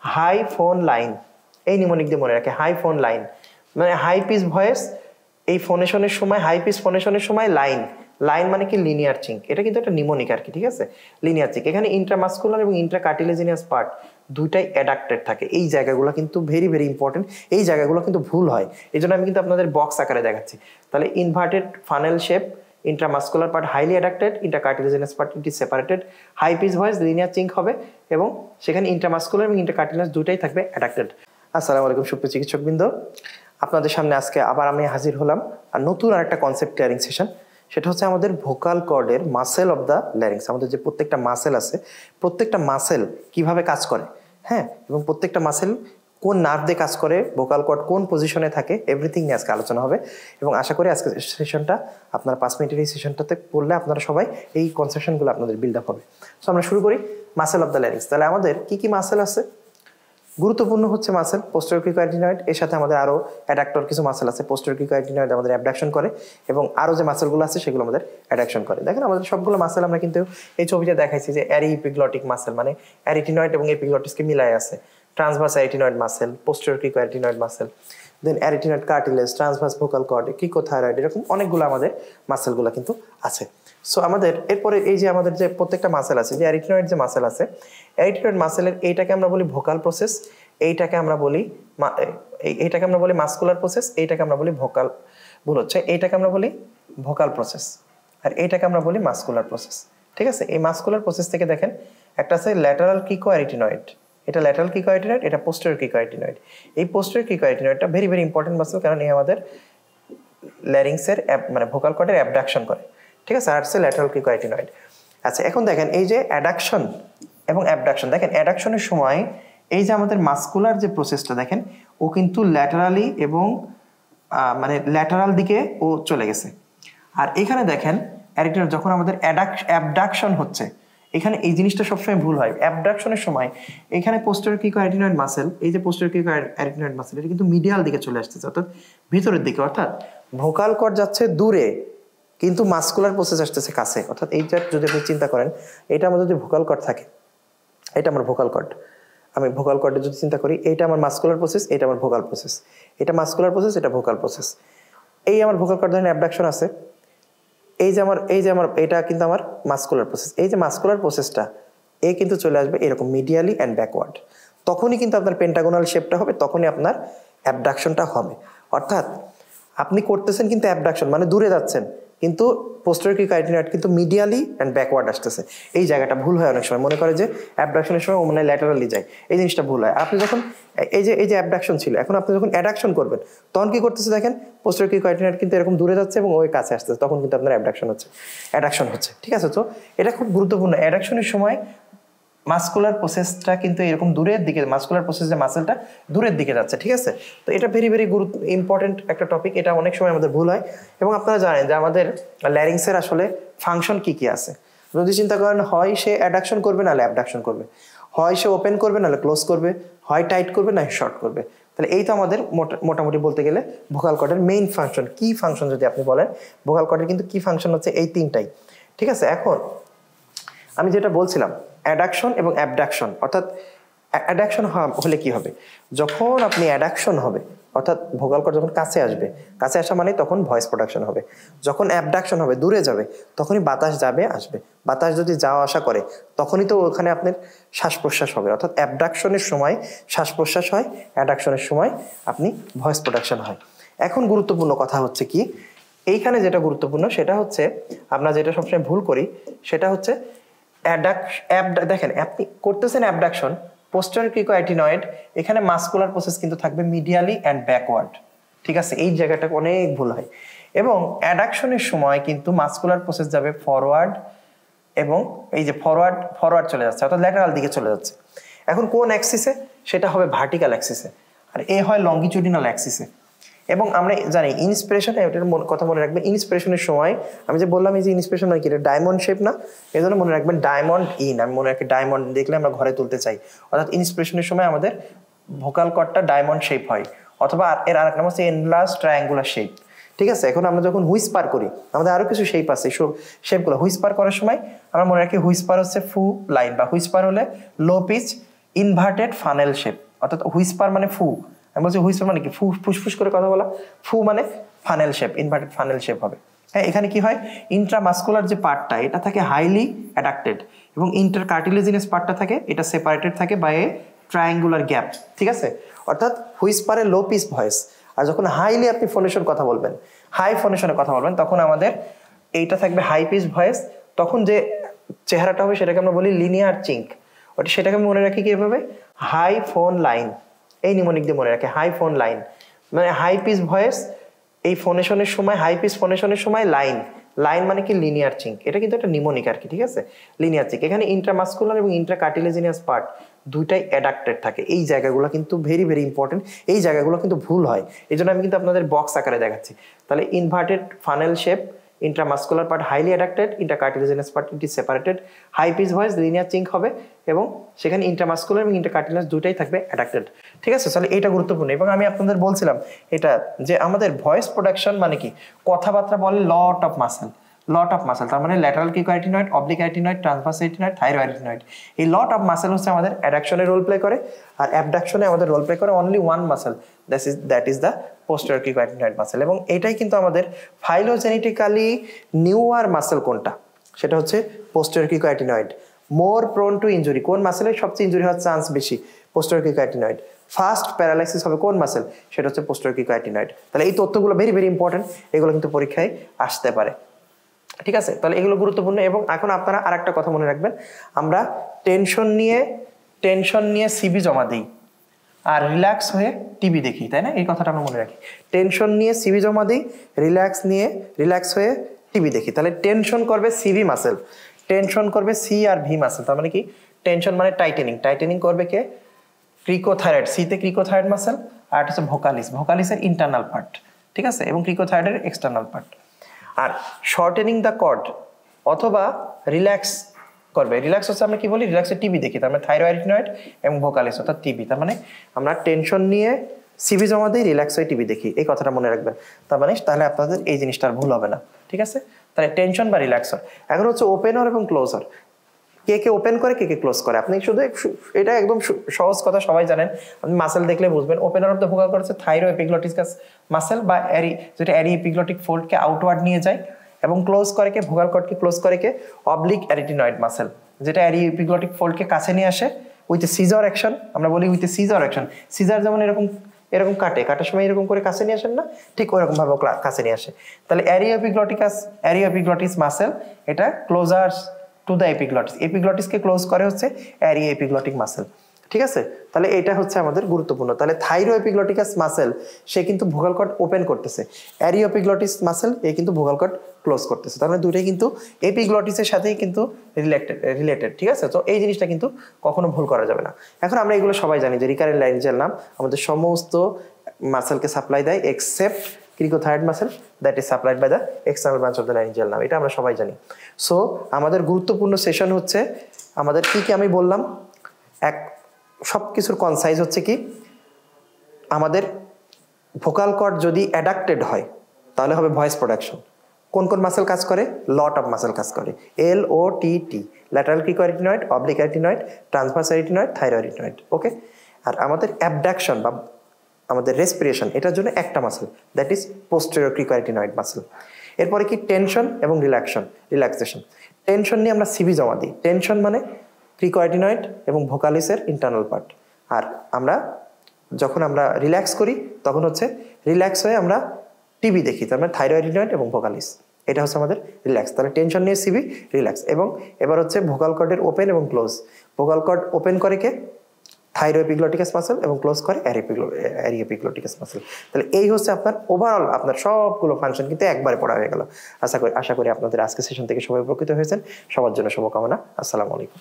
High phone line, এই mnemonic দিয়ে মনে রাখে হাই ফোন লাইন মানে হাই পিচ ভয়েস। এই ফোনেশনের সময় হাই পিচ ফোনেশনের সময় লাইন, লাইন মানে কি লিনিয়ার চিঙ্ক, এটা কিন্তু একটা নিমোনিক আর কি, ঠিক আছে, লিনিয়ার চিঙ্ক। এখানে ইন্ট্রামাস্কুলার এবং ইন্ট্রাকার্টিলেজিনিয়াস পার্ট দুইটাই অ্যাডাক্টেড থাকে। এই জায়গাগুলো কিন্তু ভেরি ভেরি ইম্পর্টেন্ট, এই জায়গাগুলো কিন্তু ভুল হয়, এই জন্য আমি কিন্তু আপনাদের বক্স আকারে দেখাচ্ছি। তাহলে inverted funnel shape, intramuscular part highly adducted, intracartilaginous part it is separated, high pitch voice linear chink হবে এবং সেখানে ইন্ট্রামাস্কুলার এবং ইন্ট্রাকার্টিলেজিনাস দুটাই থাকবে অ্যাডাক্টেড। আসসালামু আলাইকুম সুপ্রিয় চিকিৎসকবৃন্দ, আপনাদের সামনে আজকে আবার আমি হাজির হলাম আর নতুন আরেকটা কনসেপ্ট ক্লিয়ারিং সেশন। সেটা হচ্ছে আমাদের ভোকাল কর্ডের মাসেল অফ দ্য ল্যারিংস। আমাদের যে প্রত্যেকটা মাসেল আছে, প্রত্যেকটা মাসেল কিভাবে কাজ করে, হ্যাঁ, এবং প্রত্যেকটা মাসেল কোন নার্ভ দিয়ে কাজ করে, ভোকাল কর্ড কোন পজিশনে থাকে, এভরিথিং নিয়ে আজকে আলোচনা হবে। এবং আশা করি আজকে সেশনটা আপনারা 5 মিনিটের এই সেশনটাতে পড়লে আপনারা সবাই এই কনসেপশনগুলো আপনাদের বিল্ড আপ হবে। সো আমরা শুরু করি মাসেল অফ দ্য ল্যারিংস। তাহলে আমাদের কি কি মাসেল আছে? গুরুত্বপূর্ণ হচ্ছে মাসেল পোস্টেরিয়র ক্রিকোয়ার্ডিনয়েড, এর সাথে আমাদের আরও অ্যাডাক্টর কিছু মাসেল আছে। পোস্টেরিয়র ক্রিকোয়ার্ডিনয়েড আমাদের অ্যাবডাকশন করে এবং আরও যে মাসেলগুলো আছে সেগুলো আমাদের অ্যাডাকশন করে। দেখেন আমাদের সবগুলো মাসেল আমরা কিন্তু এই ছবিতে দেখাইছি যে অ্যারিপিগ্লটিক মাসেল মানে অ্যারিটিনয়েড এবং এপিগ্লটিসকে মিলাই আছে। ট্রান্সভার্স অ্যারিটিনয়েড মাসেল, পোস্টেরিয়র ক্রিকোয়ার্ডিনয়েড মাসেল, দেন অ্যারিটিনয়েড কার্টিলেজ, ট্রান্সভার্স ভোকাল কর্ড, ক্রিকোথাইরয়েড, এরকম অনেকগুলো আমাদের মাসেলগুলো কিন্তু আছে। সো আমাদের এরপরে এই যে আমাদের যে প্রত্যেকটা মাসেল আছে, যে অ্যারিটিনয়েড যে মাসেল আছে, অ্যারিটিনয়েড মাসেলের এইটাকে আমরা বলি ভোকাল প্রসেস, এইটাকে আমরা বলি মাস্কুলার প্রসেস, এইটাকে আমরা বলি ভোকাল, ভুল হচ্ছে, এইটাকে আমরা বলি ভোকাল প্রসেস আর এইটাকে আমরা বলি মাস্কুলার প্রসেস। ঠিক আছে, এই মাস্কুলার প্রসেস থেকে দেখেন একটা আছে ল্যাটারাল ক্রিকোঅ্যারিটিনয়েড, এটা ল্যাটারাল ক্রিকোঅ্যারিটিনয়েড, এটা পোস্টেরিয়র ক্রিকোঅ্যারিটিনয়েড। এই পোস্টেরিয়র ক্রিকোঅ্যারিটিনয়েডটা ভেরি ভেরি ইম্পর্টেন্ট মাসেল, কারণ এই আমাদের ল্যারিংসের মানে ভোকাল কর্ডের অ্যাবডাকশন করে। ঠিক আছে, আর হচ্ছে ল্যাটারাল ক্রিকোঅ্যারিটিনয়েড। আচ্ছা, এখন দেখেন এই যে অ্যাডাকশন এবং অ্যাবডাকশন, দেখেন অ্যাডাকশনের সময় এই যে আমাদের মাস্কুলার যে প্রসেসটা দেখেন ও কিন্তু ল্যাটারালি এবং মানে ল্যাটারাল দিকে ও চলে গেছে। আর এখানে দেখেন অ্যারিটিনয়েড যখন আমাদের অ্যাবডাকশন হচ্ছে, এখানে এই জিনিসটা সবসময় ভুল হয়। অ্যাবডাকশনের সময় এখানে পোস্টেরিয়র ক্রিকোঅ্যারিটিনয়েড মাসেল, এই যে পোস্টেরিয়র ক্রিকোঅ্যারিটিনয়েড মাসেল, এটা কিন্তু মিডিয়াল দিকে চলে আসতেছে, অর্থাৎ ভিতরের দিকে, অর্থাৎ ভোকাল কর্ড যাচ্ছে দূরে কিন্তু মাস্কুলার প্রসেস আসতেছে কাছে। অর্থাৎ এইটা যদি আপনি চিন্তা করেন, এটা আমাদের যদি ভোকাল কর্ড থাকে, এটা আমার ভোকাল কর্ড, আমি ভোকাল কর্ডে যদি চিন্তা করি, এইটা আমার মাস্কুলার প্রসেস, এটা আমার ভোকাল প্রসেস, এটা মাস্কুলার প্রসেস, এটা ভোকাল প্রসেস। এই আমার ভোকাল কর্ড ধরেন অ্যাবডাকশন আছে, এই যে আমার এটা কিন্তু আমার মাস্কুলার প্রসেস। এই যে মাস্কুলার প্রসেসটা এই কিন্তু চলে আসবে এরকম মিডিয়ালি অ্যান্ড ব্যাকওয়ার্ড, তখনই কিন্তু আপনার পেন্টাগোনাল শেপটা হবে, তখনই আপনার অ্যাবডাকশনটা হবে। অর্থাৎ আপনি করতেছেন কিন্তু অ্যাবডাকশন মানে দূরে যাচ্ছেন, কিন্তু পোস্টেরিয়র ক্রিকোঅ্যারিটিনয়েড কিন্তু মিডিয়ালি অ্যান্ড ব্যাকওয়ার্ড আসতেছে। এই জায়গাটা ভুল হয় অনেক সময়, মনে করে যে অ্যাবডাকশনের সময় মনে হয় ল্যাটারালি যায়, এই জিনিসটা ভুল হয়। আপনি যখন এই যে অ্যাবডাকশন ছিল, এখন আপনি যখন অ্যাডাকশন করবেন তখন কি করতেছে দেখেন, পোস্টেরিয়র ক্রিকোঅ্যারিটিনয়েড কিন্তু এরকম দূরে যাচ্ছে এবং ওই কাছে আসতেছে, তখন কিন্তু আপনার অ্যাডাকশন হচ্ছে। ঠিক আছে, তো এটা খুব গুরুত্বপূর্ণ। অ্যাডাকশনের সময় মাস্কুলার প্রসেসটা কিন্তু এরকম দূরের দিকে, মাস্কুলার প্রসেস যে মাসেলটা দূরের দিকে যাচ্ছে। ঠিক আছে, তো এটা ভেরি ভেরি ইম্পর্টেন্ট একটা টপিক, এটা অনেক সময় আমাদের ভুল হয়। এবং আপনারা জানেন যে আমাদের ল্যারিংসের আসলে ফাংশন কি কি আছে। যদি চিন্তা করেন, হয় সে অ্যাডাকশন করবে নাহলে অ্যাবডাকশন করবে, হয় সে ওপেন করবে নাহলে ক্লোজ করবে, হয় টাইট করবে না শর্ট করবে। তাহলে এই তো আমাদের মোটামুটি বলতে গেলে ভোকাল কর্ডের মেইন ফাংশন। কি ফাংশন যদি আপনি বলেন, ভোকাল কর্ডের কিন্তু কি ফাংশন হচ্ছে এই তিনটাই। ঠিক আছে, এখন আমি যেটা বলছিলাম অ্যাডাকশন এবং অ্যাবডাকশন, অর্থাৎ অ্যাডাকশন হলে কি হবে, যখন আপনি অ্যাডাকশন হবে অর্থাৎ ভোকাল কর্ড যখন কাছে আসবে, কাছে আসা মানে তখন ভয়েস প্রোডাকশন হবে। যখন অ্যাবডাকশন হবে দূরে যাবে, তখনই বাতাস যাবে আসবে। বাতাস যদি যাওয়া আসা করে তখনই তো ওখানে আপনার শ্বাস প্রশ্বাস হবে। অর্থাৎ অ্যাবডাকশনের সময় শ্বাস প্রশ্বাস হয়, অ্যাডাকশনের সময় আপনি ভয়েস প্রোডাকশন হয়। এখন গুরুত্বপূর্ণ কথা হচ্ছে কি, এইখানে যেটা গুরুত্বপূর্ণ সেটা হচ্ছে আমরা যেটা সবসময় ভুল করি সেটা হচ্ছে দেখেন আপনি করতেছেন অ্যাবডাকশন, পোস্টেরিয়র ক্রিকোঅ্যারিটিনয়েড, এখানে মাস্কুলার প্রসেস কিন্তু থাকবে মিডিয়ালি অ্যান্ড ব্যাকওয়ার্ড। ঠিক আছে, এই জায়গাটা অনেক ভুল হয়। এবং অ্যাডাকশনের সময় কিন্তু মাস্কুলার প্রসেস যাবে ফরওয়ার্ড, এবং এই যে ফরওয়ার্ড চলে যাচ্ছে, অর্থাৎ ল্যাটারাল দিকে চলে যাচ্ছে। এখন কোন অ্যাক্সিসে, সেটা হবে ভার্টিক্যাল অ্যাক্সিসে, আর এ হয় লঙ্গিটিউডিনাল অ্যাক্সিসে। এবং আমরা জানি ইন্সপিরেশন, এটার কথা মনে রাখবেন, ইন্সপিরেশনের সময় আমি যে বললাম এই যে ইন্সপিরেশন মানে কি, এটা ডায়মন্ড শেপ না, এই জন্য মনে রাখবেন ডায়মন্ড ইন। আমি মনে রাখি ডায়মন্ড দেখলে আমরা ঘরে তুলতে চাই, অর্থাৎ ইন্সপিরেশনের সময় আমাদের ভোকাল কর্ডটা ডায়মন্ড শেপ হয়, অথবা এর আরেক নাম হচ্ছে এনলার্জ ট্রায়াঙ্গুলার শেপ। ঠিক আছে, এখন আমরা যখন হুইসপার করি, আমাদের আরো কিছু শেপ আছে, সব শেপগুলো হুইসপার করার সময় আমরা মনে রাখি হুইসপার হচ্ছে ফু লাইন, বা হুইসপার হলে লো পিচ ইনভার্টেড ফানেল শেপ, অর্থাৎ হুইসপার মানে ফু, আমি বলছি হুইসপার মানে কি ফু, ফুসফুস করে কথা বলা, ফু মানে funnel shape, inverted funnel shape হবে। হ্যাঁ, এখানে কি হয়, ইন্ট্রামাস্কুলার যে পার্টটা এটা থাকে হাইলি অ্যাডাক্টেড এবং ইন্টার কার্টিলেজিনাস পার্টটা থাকে এটা সেপারেটেড থাকে বাই এ ট্রায়াঙ্গুলার গ্যাপ, ঠিক আছে। অর্থাৎ হুইসপারে লো পিচ ভয়েস, আর যখন হাইলি আপনি ফোনেশন কথা বলবেন, হাই ফোনেশনে কথা বলবেন, তখন আমাদের এইটা থাকবে হাই পিচ ভয়েস। তখন যে চেহারাটা হবে সেটাকে আমরা বলি লিনিয়ার চিঙ্ক। ওটা সেটাকে মনে রাখি কিভাবে, হাই ফোন লাইন, এই নিমোনিক দিয়ে মনে রাখে হাই ফোন লাইন, মানে হাই পিচ ভয়েস এই ফোনেশনের সময়, হাই পিচ ফোনেশনের সময় লাইন, লাইন মানে কি লিনিয়ার চিঙ্ক, এটা কিন্তু একটা নিমোনিক আর কি, ঠিক আছে, লিনিয়ার চিঙ্ক। এখানে ইন্ট্রামাস্কুলার এবং ইন্ট্রাকার্টিলেজিনাস পার্ট দুইটাই অ্যাডাক্টেড থাকে, এই জায়গাগুলো কিন্তু ভেরি ভেরি ইম্পর্টেন্ট, এই জায়গাগুলো কিন্তু ভুল হয়, এই জন্য আমি কিন্তু আপনাদের বক্স আকারে দেখাচ্ছি। তাহলে inverted funnel shape, intramuscular part highly adducted, intercartilaginous part it is separated, high pitch voice linear chink হবে এবং সেখানে ইন্ট্রামাস্কুলার এবং ইন্টারকার্টিলেজিনাস দুইটাই থাকবে অ্যাডাক্টেড, ঠিক আছে। তাহলে এটা গুরুত্বপূর্ণ। এবং আমি আপনাদের বলছিলাম এটা যে আমাদের ভয়েস প্রোডাকশন মানে কি, কথাবার্তা বলে lot of muscle, lot of muscle, তার মানে lateral cricoarytenoid, oblique arytenoid, transverse arytenoid, thyroid. এই লট অফ মাসেল হচ্ছে আমাদের অ্যাডাকশনে রোল প্লে করে, আর অ্যাবডাকশনে আমাদের রোল প্লে করে only one muscle, that is the posterior cricoarytenoid muscle. এবং এটাই কিন্তু আমাদের ফাইলোজেনেটিক্যালি নিউয়ার মাসেল কোনটা, সেটা হচ্ছে posterior cricoarytenoid. More prone to injury, কোন মাসেলের সবচেয়ে ইনজুরি হওয়ার চান্স বেশি, পোস্টেরিয়র ক্রিকোয়ারিটিনয়েড। ফার্স্ট প্যারালাইসিস হবে কোন মাসেল, সেটা হচ্ছে পোস্টেরিয়র ক্রিকোয়ারিটিনয়েড। তাহলে এই তথ্যগুলো ভেরি ভেরি ইম্পর্টেন্ট, এগুলো কিন্তু পরীক্ষায় আসতে পারে, ঠিক আছে। তাহলে এগুলো গুরুত্বপূর্ণ। এবং এখন আপনারা আর একটা কথা মনে রাখবেন, আমরা টেনশন নিয়ে সিবি জমা দিই আর রিল্যাক্স হয়ে টিভি দেখি, তাই না, এই কথাটা আমরা মনে রাখি। টেনশন নিয়ে সিবি জমা দিই, রিল্যাক্স হয়ে টিভি দেখি। তাহলে টেনশন করবে সিভি মাসেল, টেনশন করবে সি আর ভি মাসেল। তার মানে কি, টেনশন মানে টাইটেনিং করবে কে, ক্রিকোথাইরয়েড, সিতে ক্রিকোথাইরয়েড মাসেল, আর হচ্ছে ভোকালিসের ইন্টারনাল পার্ট, ঠিক আছে, এবং ক্রিকোথাইরয়েডের এক্সটার্নাল পার্ট। আর শর্টেনিং দ্য কর্ড অথবা রিল্যাক্স করবে, রিল্যাক্স হচ্ছে আমরা কি বলি, রিল্যাক্সে টিভি দেখি, তার মানে থাইরয়েড এবং ভোকালিস অর্থাৎ টিভি। তার মানে আমরা টেনশন নিয়ে সিভি জমা দিই, রিল্যাক্স হয়ে টিভি দেখি, এই কথাটা মনে রাখবেন। তার মানে তাহলে আপনাদের এই জিনিসটা আর ভুল হবে না, ঠিক আছে। তাহলে টেনশন বা রিল্যাক্সর। এখন হচ্ছে ওপেনার এবং ক্লোজার, কে ওপেন করে কে ক্লোজ করে। আপনি শুধু এটা একদম সহজ কথা সবাই জানেন, আপনি মাসেল দেখলে বুঝবেন। Opener of the vocal cord হচ্ছে থাইরোএপিগ্লটিকাস মাসেল বা যেটা এপিগ্লটিক ফোল্ডকে আউটওয়ার্ড নিয়ে যায়, এবং ক্লোজ করে কে, ভোকাল কর্ডকে ক্লোজ করে কে, অবলিক অ্যারিটিনয়েড মাসেল, যেটা এপিগ্লটিক ফোল্ডকে কাছে নিয়ে আসে উইথ সিজার অ্যাকশন। আমরা বলি উইথ সিজার অ্যাকশন, সিজার যেমন এরকম কাটার সময় এরকম করে কাছে নিয়ে আসেন না, ঠিক ওরকম ভাবে কাছে নিয়ে আসে। তাহলে এরিওএপিগ্লটিস মাসেল এটা ক্লোজার টু দ্য এপিগ্লটিসকে ক্লোজ করে হচ্ছে এপিগ্লটিক মাসেল, ঠিক আছে। তাহলে এটা হচ্ছে আমাদের গুরুত্বপূর্ণ। তাহলে থাইরোএপিগ্লটিকাস মাসেল সে কিন্তু ভোকাল কর্ড ওপেন করতেছে, এরিওএপিগ্লটিস মাসেল এ কিন্তু ভোকাল কর্ড ক্লোজ করতেছে। তার মানে দুটোই কিন্তু এপিগ্লটিসের সাথেই কিন্তু রিলেটেড, ঠিক আছে। তো এই জিনিসটা কিন্তু কখনো ভুল করা যাবে না। এখন আমরা এগুলো সবাই জানি যে রিকারেন্ট লারিঞ্জিয়াল নাম আমাদের সমস্ত মাসেলকে সাপ্লাই দেয় except cricothyroid muscle, that is supplied by the external branch of the laryngeal nerve, এটা আমরা সবাই জানি। সো আমাদের গুরুত্বপূর্ণ সেশন হচ্ছে আমাদের কি আমি বললাম, সব কিছুর কনসাইজ হচ্ছে কি, আমাদের ভোকাল কর্ড যদি অ্যাডাক্টেড হয় তাহলে হবে ভয়েস প্রোডাকশন। কোন কোন মাসেল কাজ করে, লট অফ মাসেল কাজ করে, LOTT, lateral cricoarytenoid, oblique arytenoid, transverse arytenoid, thyroid, okay. আর আমাদের অ্যাবডাকশন বা আমাদের রেসপিরেশন, এটার জন্য একটা muscle, that is posterior cricoarytenoid muscle. এরপরে কি, টেনশন এবং রিল্যাক্সেশন। টেনশন নিয়ে আমরা সিবি জমা দিই, টেনশন মানে ক্রিকোয়ারিটিনয়েড এবং ভোকালিসের ইন্টারনাল পার্ট। আর আমরা যখন আমরা রিল্যাক্স করি তখন হচ্ছে রিল্যাক্স হয়ে আমরা টিভি দেখি, তার মানে থাইরয়েড এবং ভোকালিস, এটা হচ্ছে আমাদের রিল্যাক্স। তাহলে টেনশন নিয়ে সিবি, রিল্যাক্স। এবং এবার হচ্ছে ভোকাল কর্ডের ওপেন এবং ক্লোজ। ভোকাল কর্ড ওপেন করে কে, থাইরোএপিগ্লটিকাস মাসেল, এবং ক্লোজ করে এরিওএপিগ্লটিকাস মাসেল। তাহলে এই হচ্ছে আপনার ওভারঅল আপনার সবগুলো ফাংশন কিন্তু একবারে পড়া হয়ে গেল। আশা করি আপনাদের আজকের সেশন থেকে সবাই উপকৃত হয়েছেন। সবার জন্য শুভকামনা। আসসালামু আলাইকুম।